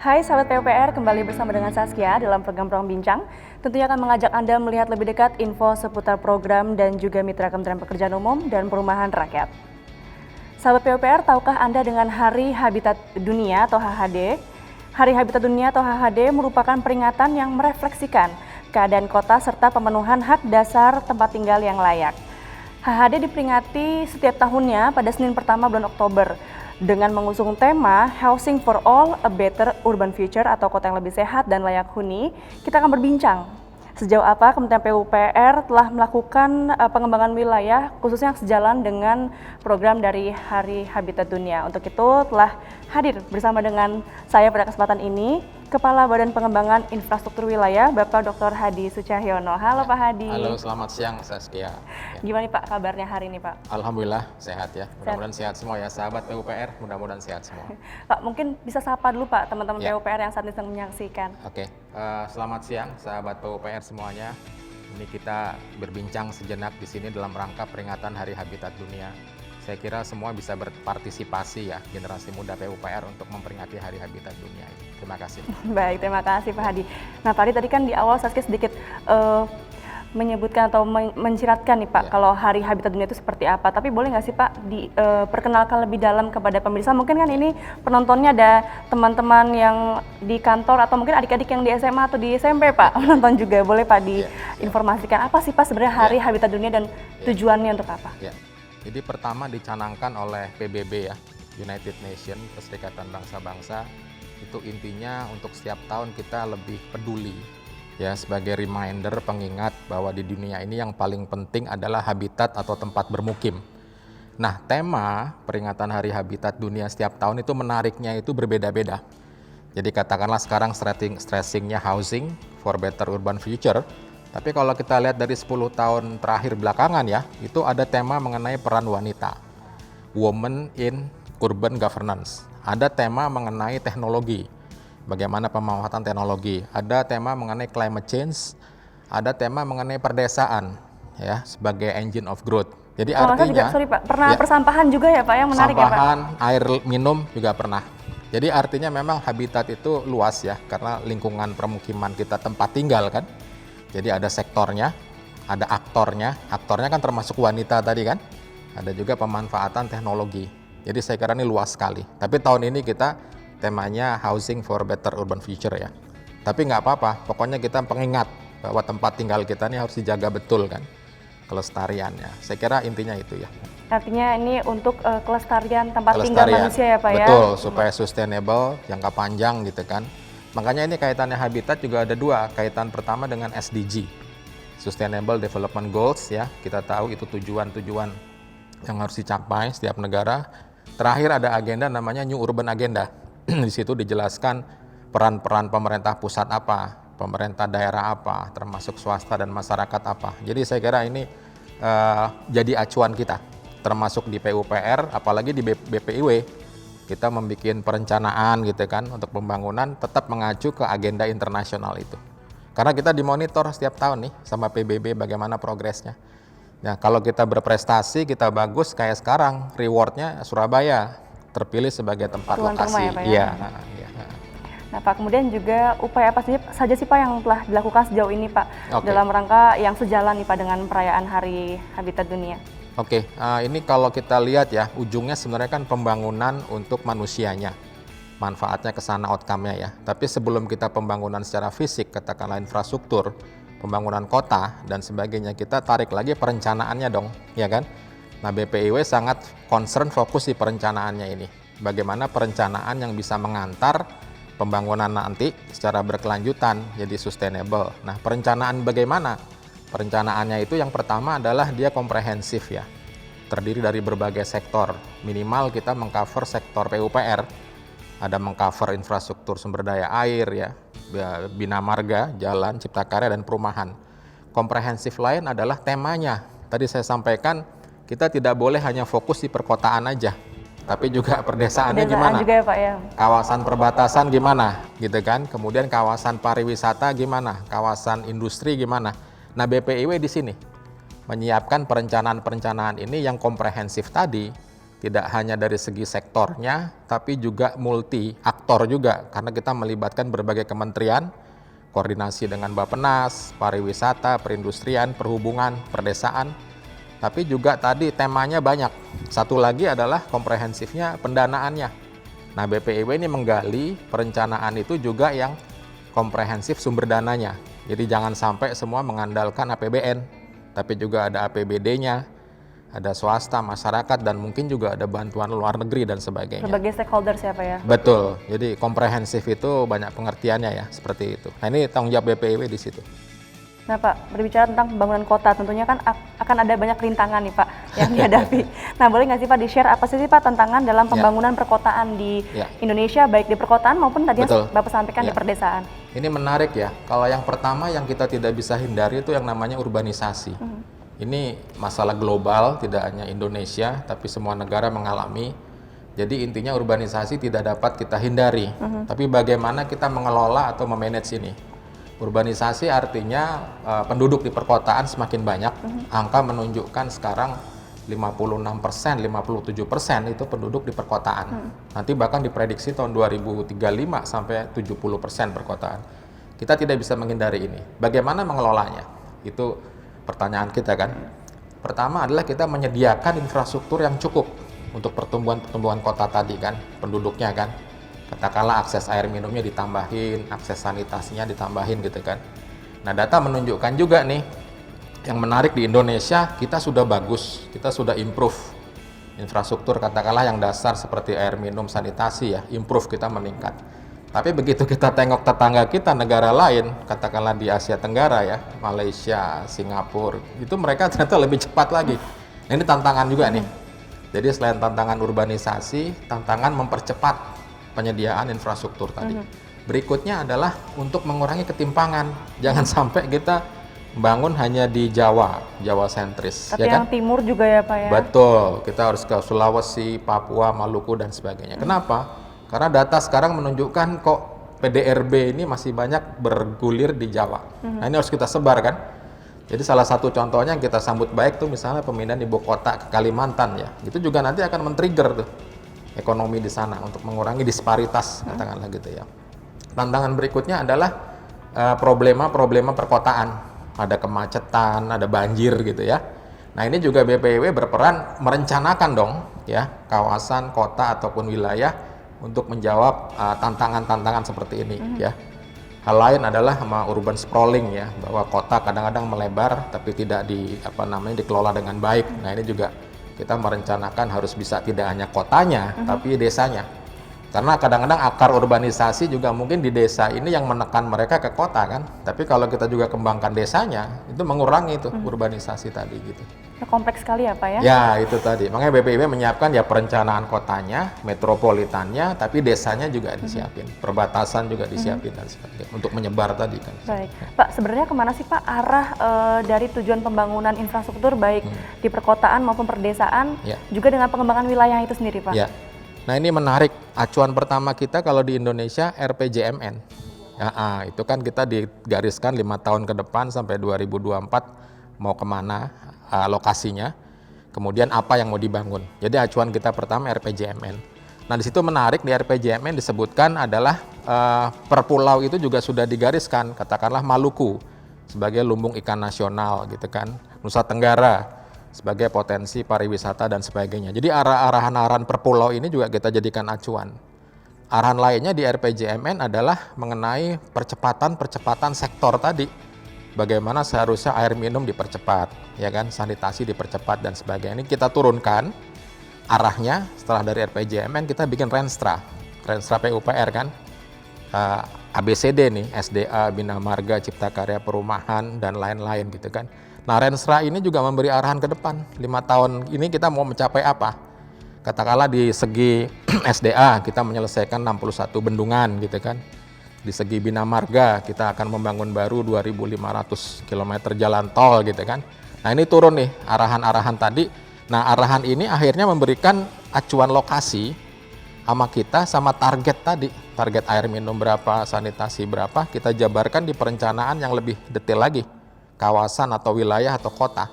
Hai sahabat PUPR, kembali bersama dengan Saskia dalam program Ruang Bincang. Tentunya akan mengajak Anda melihat lebih dekat info seputar program dan juga mitra Kementerian Pekerjaan Umum dan Perumahan Rakyat. Sahabat PUPR, tahukah Anda dengan Hari Habitat Dunia atau HHD? Hari Habitat Dunia atau HHD merupakan peringatan yang merefleksikan keadaan kota serta pemenuhan hak dasar tempat tinggal yang layak. HHD diperingati setiap tahunnya pada Senin pertama bulan Oktober dengan mengusung tema Housing for All, a Better Urban Future atau kota yang lebih sehat dan layak huni. Kita akan berbincang sejauh apa Kementerian PUPR telah melakukan pengembangan wilayah khususnya yang sejalan dengan program dari Hari Habitat Dunia. Untuk itu telah hadir bersama dengan saya pada kesempatan ini Kepala Badan Pengembangan Infrastruktur Wilayah Bapak Dr. Hadi Sucahyono. Halo Pak Hadi. Halo, selamat siang Saskia. Gimana nih Pak kabarnya hari ini Pak? Alhamdulillah sehat ya, mudah-mudahan sehat semua ya sahabat PUPR, mudah-mudahan sehat semua. Pak mungkin bisa sapa dulu Pak teman-teman Ya. PUPR yang saat ini sedang menyaksikan. Oke, selamat siang sahabat PUPR semuanya. Ini kita berbincang sejenak di sini dalam rangka peringatan Hari Habitat Dunia. Saya kira semua bisa berpartisipasi ya, generasi muda PUPR untuk memperingati Hari Habitat Dunia ini. Terima kasih. Baik, terima kasih Pak Hadi. Nah Pak Hadi tadi kan di awal Saskia sedikit menyebutkan atau mensiratkan nih Pak, Ya. kalau Hari Habitat Dunia itu seperti apa. Tapi boleh nggak sih Pak diperkenalkan lebih dalam kepada pemirsa? Mungkin kan ini penontonnya ada teman-teman yang di kantor atau mungkin adik-adik yang di SMA atau di SMP Pak menonton juga. Boleh Pak diinformasikan apa sih Pak sebenarnya Hari Habitat Dunia dan tujuannya untuk apa? Ya. Jadi pertama dicanangkan oleh PBB ya, United Nations, Perserikatan Bangsa-Bangsa. Itu intinya untuk setiap tahun kita lebih peduli ya, sebagai reminder pengingat bahwa di dunia ini yang paling penting adalah habitat atau tempat bermukim. Nah, tema peringatan Hari Habitat Dunia setiap tahun itu menariknya itu berbeda-beda. Jadi katakanlah sekarang stressingnya housing for better urban future. Tapi kalau kita lihat dari 10 tahun terakhir belakangan ya, itu ada tema mengenai peran wanita. Women in Urban Governance. Ada tema mengenai teknologi. Bagaimana pemanfaatan teknologi. Ada tema mengenai climate change. Ada tema mengenai perdesaan ya, sebagai engine of growth. Jadi artinya juga, Pak, pernah persampahan juga ya Pak yang menarik ya Pak? Sampahan, air minum juga pernah. Jadi artinya memang habitat itu luas ya, karena lingkungan permukiman kita tempat tinggal kan. Jadi ada sektornya, ada aktornya kan termasuk wanita tadi kan, ada juga pemanfaatan teknologi. Jadi saya kira ini luas sekali. Tapi tahun ini kita temanya Housing for Better Urban Future ya. Tapi nggak apa-apa, pokoknya kita pengingat bahwa tempat tinggal kita ini harus dijaga betul kan, kelestariannya. Saya kira intinya itu ya. Artinya ini untuk kelestarian tempat tinggal manusia ya Pak ya? Betul, supaya sustainable, jangka panjang gitu kan. Makanya ini kaitannya habitat juga ada dua, kaitan pertama dengan SDG, Sustainable Development Goals ya, kita tahu itu tujuan-tujuan yang harus dicapai setiap negara. Terakhir ada agenda namanya New Urban Agenda, di situ dijelaskan peran-peran pemerintah pusat apa, pemerintah daerah apa, termasuk swasta dan masyarakat apa. Jadi saya kira ini jadi acuan kita, termasuk di PUPR, apalagi di BPIW. Kita membuat perencanaan gitu kan untuk pembangunan tetap mengacu ke agenda internasional itu. Karena kita dimonitor setiap tahun nih sama PBB bagaimana progresnya. Nah, kalau kita berprestasi, kita bagus kayak sekarang, rewardnya Surabaya terpilih sebagai tempat tuan lokasi. Rumah ya, Pak, ya? Iya. Nah Pak, kemudian juga upaya apa saja sih Pak yang telah dilakukan sejauh ini Pak dalam rangka yang sejalan nih Pak dengan perayaan Hari Habitat Dunia? Oke, ini kalau kita lihat ya, ujungnya sebenarnya kan pembangunan untuk manusianya. Manfaatnya ke sana, outcome-nya ya. Tapi sebelum kita pembangunan secara fisik, katakanlah infrastruktur, pembangunan kota, dan sebagainya, kita tarik lagi perencanaannya dong, ya kan? Nah, BPIW sangat concern fokus di perencanaannya ini. Bagaimana perencanaan yang bisa mengantar pembangunan nanti secara berkelanjutan, jadi sustainable. Nah, perencanaan bagaimana? Perencanaannya itu yang pertama adalah dia komprehensif ya, terdiri dari berbagai sektor. Minimal kita mengcover sektor PUPR, ada mengcover infrastruktur sumber daya air ya, bina marga, jalan, cipta karya dan perumahan. Komprehensif lain adalah temanya. Tadi saya sampaikan kita tidak boleh hanya fokus di perkotaan aja, tapi juga perdesaannya gimana? Juga ya, Pak, ya. Kawasan perbatasan gimana, gitu kan? Kemudian kawasan pariwisata gimana? Kawasan industri gimana? Nah, BPIW di sini menyiapkan perencanaan-perencanaan ini yang komprehensif tadi, Tidak hanya dari segi sektornya, tapi juga multi aktor juga, karena kita melibatkan berbagai kementerian, koordinasi dengan Bappenas, pariwisata, perindustrian, perhubungan, perdesaan, tapi juga tadi temanya banyak. Satu lagi adalah komprehensifnya pendanaannya. Nah, BPIW ini menggali perencanaan itu juga yang komprehensif sumber dananya. Jadi jangan sampai semua mengandalkan APBN, tapi juga ada APBD-nya, ada swasta, masyarakat, dan mungkin juga ada bantuan luar negeri dan sebagainya. Berbagai stakeholder siapa ya? Betul, jadi komprehensif itu banyak pengertiannya ya, seperti itu. Nah, ini tanggung jawab BPIW di situ. Nah Pak, berbicara tentang pembangunan kota, tentunya kan akan ada banyak rintangan nih Pak yang dihadapi. Nah, boleh nggak sih Pak di-share apa sih Pak tantangan dalam pembangunan perkotaan di Indonesia, baik di perkotaan maupun tadi yang Bapak sampaikan di perdesaan? Ini menarik ya, kalau yang pertama yang kita tidak bisa hindari itu yang namanya urbanisasi. Ini masalah global, tidak hanya Indonesia, tapi semua negara mengalami. Jadi intinya urbanisasi tidak dapat kita hindari. Tapi bagaimana kita mengelola atau memanage ini. Urbanisasi artinya penduduk di perkotaan semakin banyak. Angka menunjukkan sekarang 56%, 57% itu penduduk di perkotaan. Nanti bahkan diprediksi tahun 2035 sampai 70% perkotaan. Kita tidak bisa menghindari ini. Bagaimana mengelolanya? Itu pertanyaan kita kan. Pertama adalah kita menyediakan infrastruktur yang cukup untuk pertumbuhan kota tadi kan, penduduknya kan. Katakanlah akses air minumnya ditambahin, akses sanitasinya ditambahin gitu kan. Nah, data menunjukkan juga nih, yang menarik di Indonesia kita sudah bagus, kita sudah improve infrastruktur katakanlah yang dasar seperti air minum, sanitasi ya, improve kita meningkat. Tapi begitu kita tengok tetangga kita, negara lain, katakanlah di Asia Tenggara ya, Malaysia, Singapura, itu mereka ternyata lebih cepat lagi. Nah, ini tantangan juga nih. Jadi selain tantangan urbanisasi, tantangan mempercepat penyediaan infrastruktur tadi. Berikutnya adalah untuk mengurangi ketimpangan. Jangan sampai kita bangun hanya di Jawa sentris. Tapi ya yang kan? timur juga ya Pak ya? Betul, kita harus ke Sulawesi, Papua, Maluku, dan sebagainya. Kenapa? Karena data sekarang menunjukkan kok PDRB ini masih banyak bergulir di Jawa. Nah, ini harus kita sebar kan. Jadi salah satu contohnya yang kita sambut baik tuh misalnya pemindahan ibu kota ke Kalimantan ya. Itu juga nanti akan men-trigger tuh ekonomi di sana untuk mengurangi disparitas katakanlah gitu ya. Tantangan berikutnya adalah problema-problema perkotaan. Ada kemacetan, ada banjir gitu ya. Nah, ini juga BPIW berperan merencanakan dong ya kawasan, kota ataupun wilayah untuk menjawab tantangan-tantangan seperti ini ya. Hal lain adalah sama urban sprawling ya, bahwa kota kadang-kadang melebar tapi tidak dikelola dengan baik. Nah, ini juga kita merencanakan harus bisa tidak hanya kotanya tapi desanya. Karena kadang-kadang akar urbanisasi juga mungkin di desa ini yang menekan mereka ke kota kan. Tapi kalau kita juga kembangkan desanya, itu mengurangi itu urbanisasi tadi gitu. Kompleks sekali ya Pak ya? Ya, itu tadi. Makanya BPIW menyiapkan ya perencanaan kotanya, metropolitannya, tapi desanya juga disiapin. Perbatasan juga disiapin dan sebagainya. Untuk menyebar tadi kan. Baik. Pak, sebenarnya kemana sih Pak arah dari tujuan pembangunan infrastruktur baik di perkotaan maupun perdesaan, juga dengan pengembangan wilayah itu sendiri Pak? Ya. Nah, ini menarik. Acuan pertama kita kalau di Indonesia RPJMN. Ya, itu kan kita digariskan 5 tahun ke depan sampai 2024 mau kemana lokasinya, kemudian apa yang mau dibangun. Jadi acuan kita pertama RPJMN. Nah, di situ menarik, di RPJMN disebutkan adalah per pulau itu juga sudah digariskan, katakanlah Maluku sebagai lumbung ikan nasional gitu kan, Nusa Tenggara sebagai potensi pariwisata dan sebagainya. Jadi arahan-arahan per pulau ini juga kita jadikan acuan. Arahan lainnya di RPJMN adalah mengenai percepatan sektor tadi. Bagaimana seharusnya air minum dipercepat, ya kan, sanitasi dipercepat dan sebagainya. Ini kita turunkan arahnya. Setelah dari RPJMN kita bikin Renstra PUPR kan, ABCD nih, SDA, Bina Marga, Cipta Karya Perumahan dan lain-lain gitu kan. Nah, Renstra ini juga memberi arahan ke depan. 5 tahun ini kita mau mencapai apa? Katakanlah di segi SDA kita menyelesaikan 61 bendungan gitu kan. Di segi Bina Marga kita akan membangun baru 2.500 km jalan tol gitu kan. Nah, ini turun nih arahan-arahan tadi. Nah, arahan ini akhirnya memberikan acuan lokasi sama kita sama target tadi. Target air minum berapa, sanitasi berapa, kita jabarkan di perencanaan yang lebih detail lagi. Kawasan atau wilayah atau kota.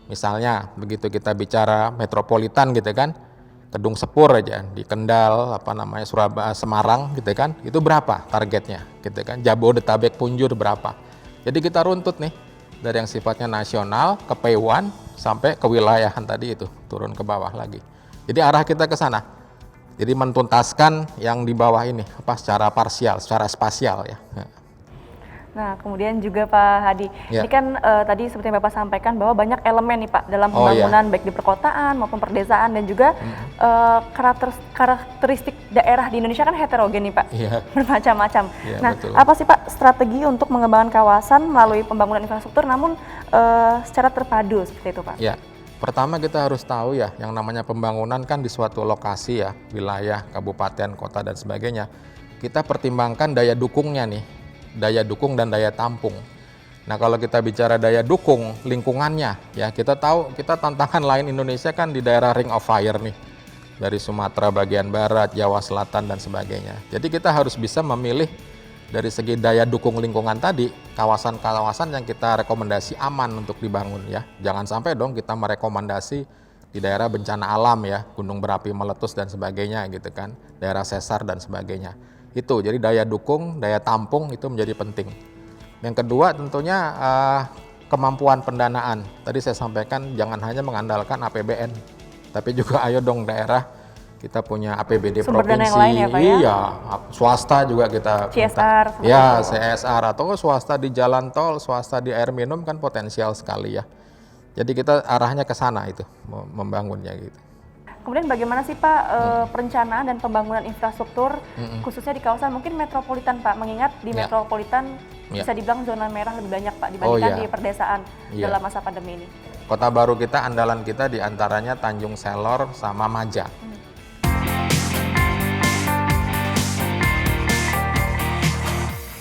Misalnya begitu kita bicara metropolitan gitu kan, Kedung Sepur aja di Kendal, Surabaya, Semarang gitu kan, itu berapa targetnya gitu kan, Jabodetabek Punjur berapa. Jadi kita runtut nih dari yang sifatnya nasional ke P1 sampai ke wilayahan tadi itu, turun ke bawah lagi. Jadi arah kita ke sana. Jadi mentuntaskan yang di bawah ini secara parsial, secara spasial ya. Nah, kemudian juga Pak Hadi, Ya. ini kan tadi seperti yang Bapak sampaikan bahwa banyak elemen nih Pak dalam Oh, iya. pembangunan baik di perkotaan maupun perdesaan, dan juga karakteristik daerah di Indonesia kan heterogen nih Pak, Iya. bermacam-macam. Iya, Nah, betul. apa sih Pak strategi untuk mengembangkan kawasan melalui pembangunan infrastruktur namun secara terpadu seperti itu Pak? Ya, pertama kita harus tahu ya, yang namanya pembangunan kan di suatu lokasi ya, wilayah, kabupaten, kota dan sebagainya. Kita pertimbangkan daya dukungnya nih, daya dukung dan daya tampung. Nah, kalau kita bicara daya dukung lingkungannya ya, kita tahu kita tantangan lain Indonesia kan di daerah Ring of Fire nih. Dari Sumatera bagian barat, Jawa Selatan dan sebagainya. Jadi kita harus bisa memilih dari segi daya dukung lingkungan tadi, kawasan-kawasan yang kita rekomendasi aman untuk dibangun ya. Jangan sampai dong kita merekomendasi di daerah bencana alam ya, gunung berapi meletus dan sebagainya gitu kan, daerah sesar dan sebagainya. Itu, jadi daya dukung, daya tampung itu menjadi penting. Yang kedua tentunya kemampuan pendanaan. Tadi saya sampaikan jangan hanya mengandalkan APBN, tapi juga ayo dong daerah kita punya APBD Sumber dana provinsi, yang lain ya Pak ya? iya, swasta juga kita CSR, minta. Ya, CSR atau swasta di jalan tol, swasta di air minum kan potensial sekali ya. Jadi kita arahnya ke sana itu, membangunnya gitu. Kemudian bagaimana sih Pak perencanaan dan pembangunan infrastruktur khususnya di kawasan mungkin metropolitan Pak, mengingat di Ya. metropolitan Ya. bisa dibilang zona merah lebih banyak Pak dibandingkan iya. di perdesaan Iya. dalam masa pandemi ini. Kota baru kita, andalan kita diantaranya Tanjung Selor sama Maja.